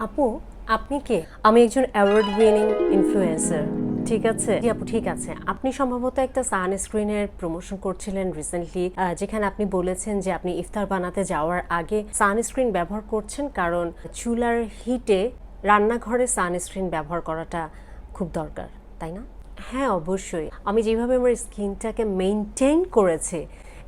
আপু, আপনি কে? আমি একজন অ্যাওয়ার্ড উইনিং ইনফ্লুয়েন্সার। ঠিক আছে? জি আপু, ঠিক আছে। আপনি সম্ভবত একটা সানস্ক্রিনের প্রমোশন করছিলেন রিসেন্টলি, যেখানে আপনি বলেছেন যে আপনি ইফতার বানাতে যাওয়ার আগে সানস্ক্রিন ব্যবহার করছেন, কারণ চুলার হিটে রান্নাঘরে সানস্ক্রিন ব্যবহার করাটা খুব দরকার, তাই না? হ্যাঁ, অবশ্যই। আমি যেভাবে আমার স্কিনটাকে মেনটেন করেছি,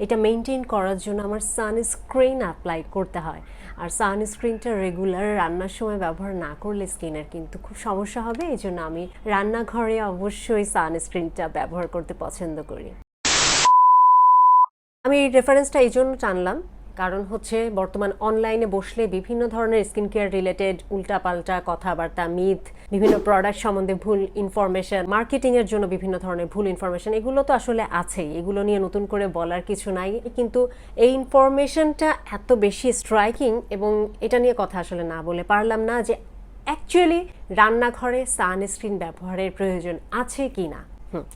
এটা মেনটেন করার জন্য আমার সানস্ক্রিন অ্যাপ্লাই করতে হয়। আর সানস্ক্রিনটা রেগুলার রান্নার সময় ব্যবহার না করলে স্কিনের কিন্তু খুব সমস্যা হবে। এই জন্য আমি রান্নাঘরে অবশ্যই সানস্ক্রিনটা ব্যবহার করতে পছন্দ করি। আমি এই রেফারেন্সটা এই জন্য টানলাম, কারণ হচ্ছে বর্তমান অনলাইনে বসলে বিভিন্ন ধরনের স্কিন কেয়ার রিলেটেড উল্টাপাল্টা কথাবার্তা, মিথ, বিভিন্ন প্রোডাক্ট সম্বন্ধে ভুল ইনফরমেশন, মার্কেটিংয়ের জন্য বিভিন্ন ধরনের ভুল ইনফরমেশন, এগুলো তো আসলে আছেই। এগুলো নিয়ে নতুন করে বলার কিছু নাই, কিন্তু এই ইনফরমেশনটা এত বেশি স্ট্রাইকিং এবং এটা নিয়ে কথা আসলে না বলে পারলাম না যে অ্যাকচুয়ালি রান্নাঘরে সানস্ক্রিন ব্যবহারের প্রয়োজন আছে কি না।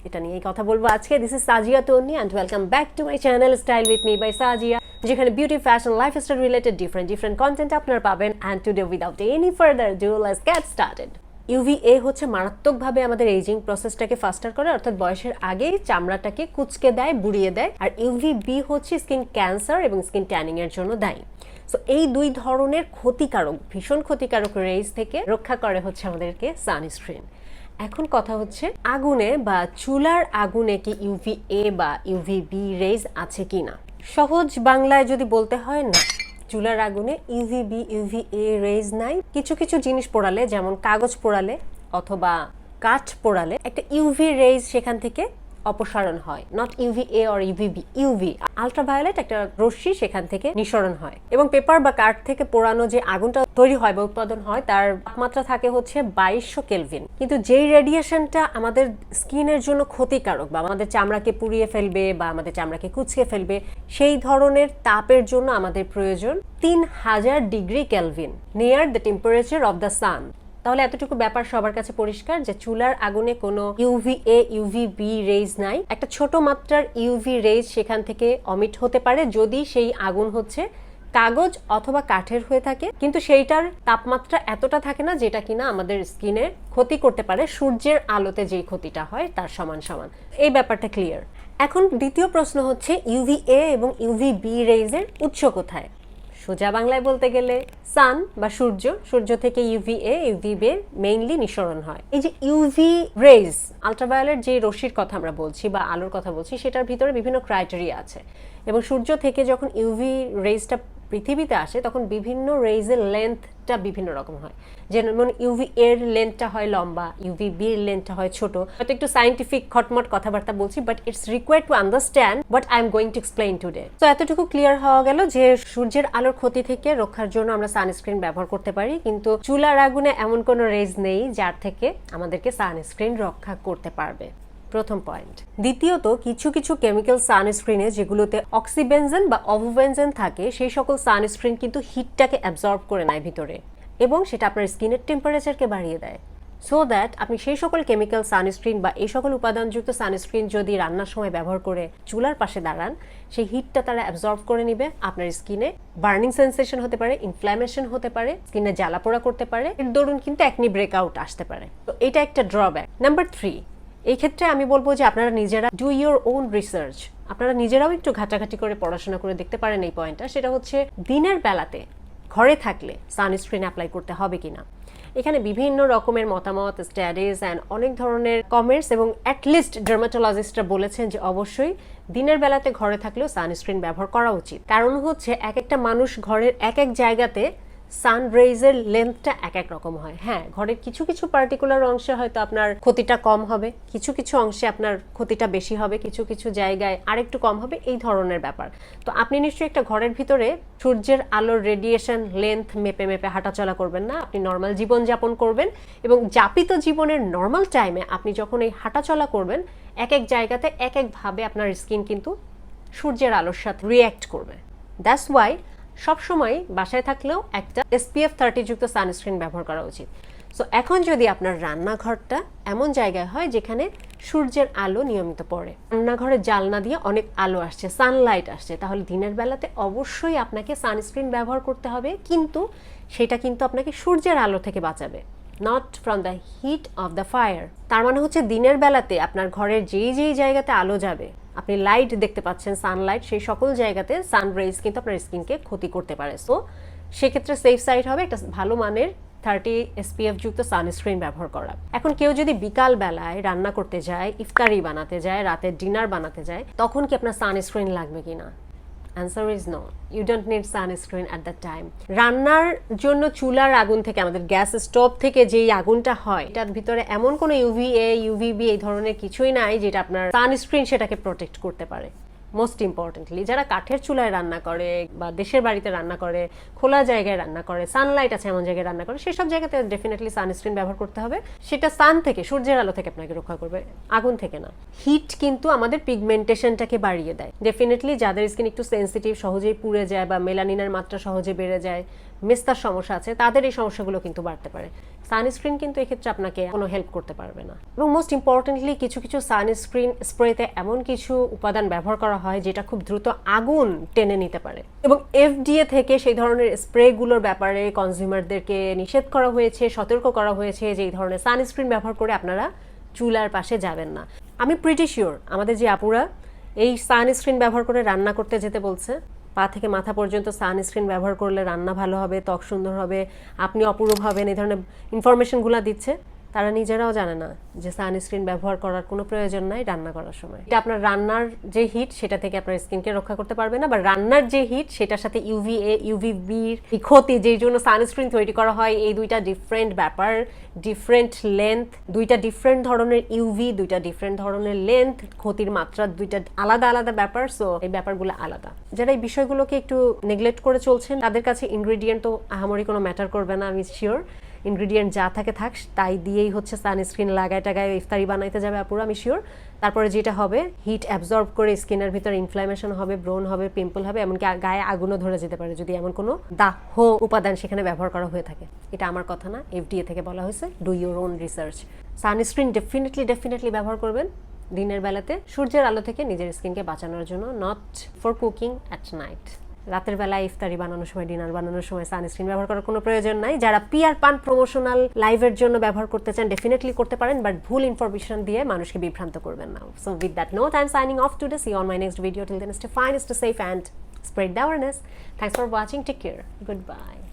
এটা নিয়েই কথা বলবো আজকে। This is Sajia Tonni and welcome back to my channel style with me by Sajia, যেখানে beauty, fashion, lifestyle related different content আপনারা পাবেন। And today without any further ado let's get started. UVA হচ্ছে মারাত্মকভাবে আমাদের এজিং প্রসেসটাকে ফাস্টার করে, অর্থাৎ বয়সের আগেই চামড়াটাকে কুচকে দেয়, বুড়িয়ে দেয়। আর ইউভিবি হচ্ছে স্কিন ক্যান্সার এবং স্কিন ট্যানিং এর জন্য দায়ী। সো এই দুই ধরনের ক্ষতিকারক, ভীষণ ক্ষতিকারক রেজ থেকে রক্ষা করে হচ্ছে আমাদেরকে সানস্ক্রিন। এখন কথা হচ্ছে আগুনে বা চুলার আগুনে কি ইউভিএ বা ইউভিবি রেজ আছে কি না। সহজ বাংলায় যদি বলতে হয়, না, চুলার আগুনে ইউভিবি ইউভিএ রেজ নাই। কিছু কিছু জিনিস পোড়ালে, যেমন কাগজ পোড়ালে অথবা কাঠ পোড়ালে একটা ইউভি রেজ সেখান থেকে অপসারণ হয়। Not UVA or UVB, UV ultraviolet একটা রশ্মি সেখান থেকে নিঃসরণ হয়। এবং পেপার বা কাঠ থেকে পোড়ানো যে আগুনটা তৈরি হয় বা উৎপাদন হয়, তার তাপমাত্রা থাকে হচ্ছে 2200 কেলভিন। কিন্তু যেই রেডিয়েশনটা আমাদের স্কিনের জন্য ক্ষতিকারক বা আমাদের চামড়াকে পুড়িয়ে ফেলবে বা আমাদের চামড়াকে কুচকে ফেলবে, সেই ধরনের তাপের জন্য আমাদের প্রয়োজন 3000 degree Kelvin, near the temperature of the sun. তাহলে এতটুকু ব্যাপার সবার কাছে পরিষ্কার যে চুলার আগুনে কোনো ইউভিএ ইউভিবি রেজ নাই। একটা ছোট মাত্রার ইউভি রেজ সেখান থেকে অমিট হতে পারে যদি সেই আগুন হচ্ছে কাগজ অথবা কাঠের হয়ে থাকে, কিন্তু সেইটার তাপমাত্রা এতটা থাকে না যেটা কিনা আমাদের স্কিনের ক্ষতি করতে পারে সূর্যের আলোতে যেই ক্ষতিটা হয় তার সমান সমান। এই ব্যাপারটা ক্লিয়ার। এখন দ্বিতীয় প্রশ্ন হচ্ছে ইউভিএ এবং ইউভিবি রেজের উৎস কোথায়। সোজা বাংলায় বলতে গেলে সান বা সূর্য, সূর্য থেকে ইউভিএ ইউভিবি মেইনলি নিঃসরণ হয়। এই যে ইউভি রেজ, আলট্রাভায়োলেট যে রশ্মির কথা আমরা বলছি বা আলোর কথা বলছি, সেটার ভিতরে বিভিন্ন ক্রাইটেরিয়া আছে। এবং সূর্য থেকে যখন ইউভি রেজটা পৃথিবীতে আসে তখন বিভিন্ন রেজের লেন্থটা বিভিন্ন রকম হয়। যেমন ইউভি এর লেন্থটা হয় লম্বা, ইউভি বি এর লেন্থটা হয় ছোট। হয়তো একটু সাইন্টিফিক খটমট কথাবার্তা বলছি, but it's required to understand what I am going to explain today. তো এতটুকু ক্লিয়ার হওয়া গেল যে সূর্যের আলোর ক্ষতি থেকে রক্ষার জন্য আমরা সানস্ক্রিন ব্যবহার করতে পারি, কিন্তু চুলার আগুনে এমন কোনো রেজ নেই যার থেকে আমাদেরকে সানস্ক্রিন রক্ষা করতে পারবে। প্রথম পয়েন্ট। দ্বিতীয়ত, কিছু কিছু কেমিক্যাল সানস্ক্রিনে যেগুলোতে অক্সিবেনজেন বা অভোবেনজেন থাকে, সেই সকল সানস্ক্রিন কিন্তু হিটটাকে অ্যাবজর্ব করে নেয় ভিতরে এবং সেটা আপনার স্কিনের টেম্পারেচারকে বাড়িয়ে দেয়। সো দ্যাট আপনি সেই সকল কেমিক্যাল সানস্ক্রিন বা এই সকল উপাদানযুক্ত সানস্ক্রিন যদি রান্নার সময় ব্যবহার করে চুলার পাশে দাঁড়ান, সেই হিটটা তারা অ্যাবজর্ব করে নিবে। আপনার স্কিনে বার্নিং সেন্সেশন হতে পারে, ইনফ্ল্যামেশন হতে পারে, স্কিনে জ্বালাপোড়া করতে পারে, এর দরুন কিন্তু একনি ব্রেকআউট আসতে পারে। তো এটা একটা ড্রব্যাক। নাম্বার 3, এই ক্ষেত্রে আমি বলবো যে আপনারা নিজেরা ডু ইউর ওন রিসার্চ। আপনারা নিজেরাও একটু ঘাটাঘাটি করে পড়াশোনা করে দেখতে পারেন এই পয়েন্টটা। সেটা হচ্ছে দিনের বেলাতে ঘরে থাকলে সানস্ক্রিন অ্যাপ্লাই করতে হবে কিনা। এখানে বিভিন্ন রকমের মতামত, স্টাডিজ অ্যান্ড অনেক ধরনের কমেন্টস, এবং অ্যাটলিস্ট ডার্মাটোলজিস্টরা বলেছেন যে অবশ্যই দিনের বেলাতে ঘরে থাকলেও সানস্ক্রিন ব্যবহার করা উচিত। কারণ হচ্ছে এক একটা মানুষ ঘরের এক এক জায়গাতে সান রেজের লেন্থটা এক এক রকম হয়। হ্যাঁ, ঘরের কিছু কিছু পার্টিকুলার অংশে হয়তো আপনার ক্ষতিটা কম হবে, কিছু কিছু অংশে আপনার ক্ষতিটা বেশি হবে, কিছু কিছু জায়গায় আরেকটু কম হবে, এই ধরনের ব্যাপার। তো আপনি নিশ্চয়ই একটা ঘরের ভিতরে সূর্যের আলোর রেডিয়েশন লেন্থ মেপে মেপে হাঁটাচলা করবেন না। আপনি নর্মাল জীবনযাপন করবেন এবং যাপিত জীবনের নর্মাল টাইমে আপনি যখন এই হাঁটাচলা করবেন, এক এক জায়গাতে এক একভাবে আপনার স্কিন কিন্তু সূর্যের আলোর সাথে রিঅ্যাক্ট করবে। দ্যাটস ওয়াই সবসময় বাসায় থাকলেও একটা SPF 30 যুক্ত সানস্ক্রিন ব্যবহার করা উচিত। সো এখন যদি আপনার রান্নাঘরটা এমন জায়গায় হয় যেখানে সূর্যের আলো নিয়মিত পড়ে, রান্নাঘরের জানলা দিয়ে অনেক আলো আসছে, সানলাইট আসছে, তাহলে দিনের বেলাতে অবশ্যই আপনাকে সানস্ক্রিন ব্যবহার করতে হবে, কিন্তু সেটা কিন্তু আপনাকে সূর্যের আলো থেকে বাঁচাবে, not from the heat of the fire. তার মানে হচ্ছে দিনের বেলাতে আপনার ঘরের যেই যেই জায়গাতে আলো যাবে, আপনি লাইট দেখতে পাচ্ছেন, সানলাইট, সেই সকল জায়গাতে সানরেজ কিন্তু আপনার স্কিনকে ক্ষতি করতে পারে। সো সেক্ষেত্রে সেফ সাইড হবে একটা ভালো মানের 30 SPF যুক্ত সানস্ক্রিন ব্যবহার করা। এখন কেউ যদি বিকাল বেলায় রান্না করতে যায়, ইফতারি বানাতে যায়, রাতের ডিনার বানাতে যায়, তখন কি আপনার সানস্ক্রিন লাগবে কিনা? Answer is no, you don't need sunscreen at that time. রান্নার জন্য চুলার আগুন থেকে, আমাদের গ্যাস স্টোভ থেকে যেই আগুনটা হয়, এটার ভিতরে এমন কোনো UVA UVB এই ধরনের কিছুই নাই যেটা আপনার সানস্ক্রিন সেটাকে প্রোটেক্ট করতে পারে। মোস্ট ইম্পর্টেন্টলি যারা কাঠের চুলায় রান্না করে বা দেশের বাড়িতে রান্না করে, খোলা জায়গায় রান্না করে, সানলাইট আছে এমন জায়গায় রান্না করে, সেসব জায়গাতে ডেফিনেটলি সানস্ক্রিন ব্যবহার করতে হবে। সেটা সান থেকে, সূর্যের আলো থেকে আপনাকে রক্ষা করবে, আগুন থেকে না। হিট কিন্তু আমাদের পিগমেন্টেশনটাকে বাড়িয়ে দেয়। ডেফিনেটলি যাদের স্কিন একটু সেন্সিটিভ, সহজেই পুড়ে যায় বা মেলানিনের মাত্রা সহজে বেড়ে যায়, মেস্তার সমস্যা আছে, তাদের এই সমস্যাগুলো কিন্তু বাড়তে পারে। সানস্ক্রিন কিন্তু এক্ষেত্রে আপনাকে কোনো হেল্প করতে পারবে না। এবং মোস্ট ইম্পর্টেন্টলি কিছু কিছু সানস্ক্রিন স্প্রেতে এমন কিছু উপাদান ব্যবহার করা হয় যেটা খুব দ্রুত আগুন টেনে নিতে পারে, এবং FDA থেকে সেই ধরনের স্প্রেগুলোর ব্যাপারে কনজিউমারদেরকে নিষেধ করা হয়েছে, সতর্ক করা হয়েছে যে এই ধরনের সানস্ক্রিন ব্যবহার করে আপনারা চুলার পাশে যাবেন না। আমি প্রিটি শিওর আমাদের যে আপুরা এই সানস্ক্রিন ব্যবহার করে রান্না করতে যেতে বলছে, পা থেকে মাথা পর্যন্ত সানস্ক্রিন ব্যবহার করলে রান্না ভালো হবে, ত্বক সুন্দর হবে, আপনি অপরূপ হবেন, এই ধরনের ইনফরমেশনগুলো দিচ্ছে, তারা নিজেরাও জানে না যে সানস্ক্রিন ব্যবহার করার কোনো প্রয়োজন নাই রান্না করার সময়। এটা আপনার রান্নার যে হিট সেটা থেকে আপনার স্কিনকে রক্ষা করতে পারবে না, বা রান্নার যে হিট সেটার সাথে UVA UVB ক্ষতি, যেই জন্য সানস্ক্রিন তৈরি করা হয়, এই দুইটা ডিফারেন্ট ব্যাপার, ডিফারেন্ট লেন্থ, দুইটা ডিফারেন্ট ধরনের UV, দুইটা ডিফারেন্ট ধরনের লেন্থ, ক্ষতির মাত্রা দুইটা আলাদা আলাদা ব্যাপার। সো এই ব্যাপারগুলো আলাদা। যারা এই বিষয়গুলোকে একটু নেগলেক্ট করে চলছেন তাদের কাছে ইনগ্রেডিয়েন্ট তো আহামরি কোনো ম্যাটার করবে না, আমি শিওর। ইনগ্রেডিয়েন্ট যা থাকে থাক, তাই দিয়েই হচ্ছে সানস্ক্রিন লাগায় টাগায় ইফতারি বানাইতে যাবে আপুরা, আমি শিওর। তারপরে যেটা হবে, হিট অ্যাবজর্ব করে স্কিনের ভিতরে ইনফ্লামেশন হবে, ব্রণ হবে, পিম্পল হবে, এমনকি গায়ে আগুনও ধরে যেতে পারে যদি এমন কোনো দাহ্য উপাদান সেখানে ব্যবহার করা হয়ে থাকে। এটা আমার কথা না, FDA থেকে বলা হয়েছে, do your own research. Sunscreen definitely ব্যবহার করবেন দিনের বেলাতে সূর্যের আলো থেকে নিজের স্কিনকে বাঁচানোর জন্য, not for cooking at night. রাতের বেলায় ইফতারি বানানোর সময়, ডিনার বানানোর সময় সানস্ক্রিন ব্যবহার করার কোনো প্রয়োজন নাই। যারা পিয়ার পান প্রমোশনাল লাইভের জন্য ব্যবহার করতে চান ডেফিনেটলি করতে পারেন, বাট ভুল ইনফরমেশন দিয়ে মানুষকে বিভ্রান্ত করবেন না। So with that note I am signing off today. See on my next video. Till then stay fine, stay safe and spread the awareness. Thanks for watching. Take care. Goodbye.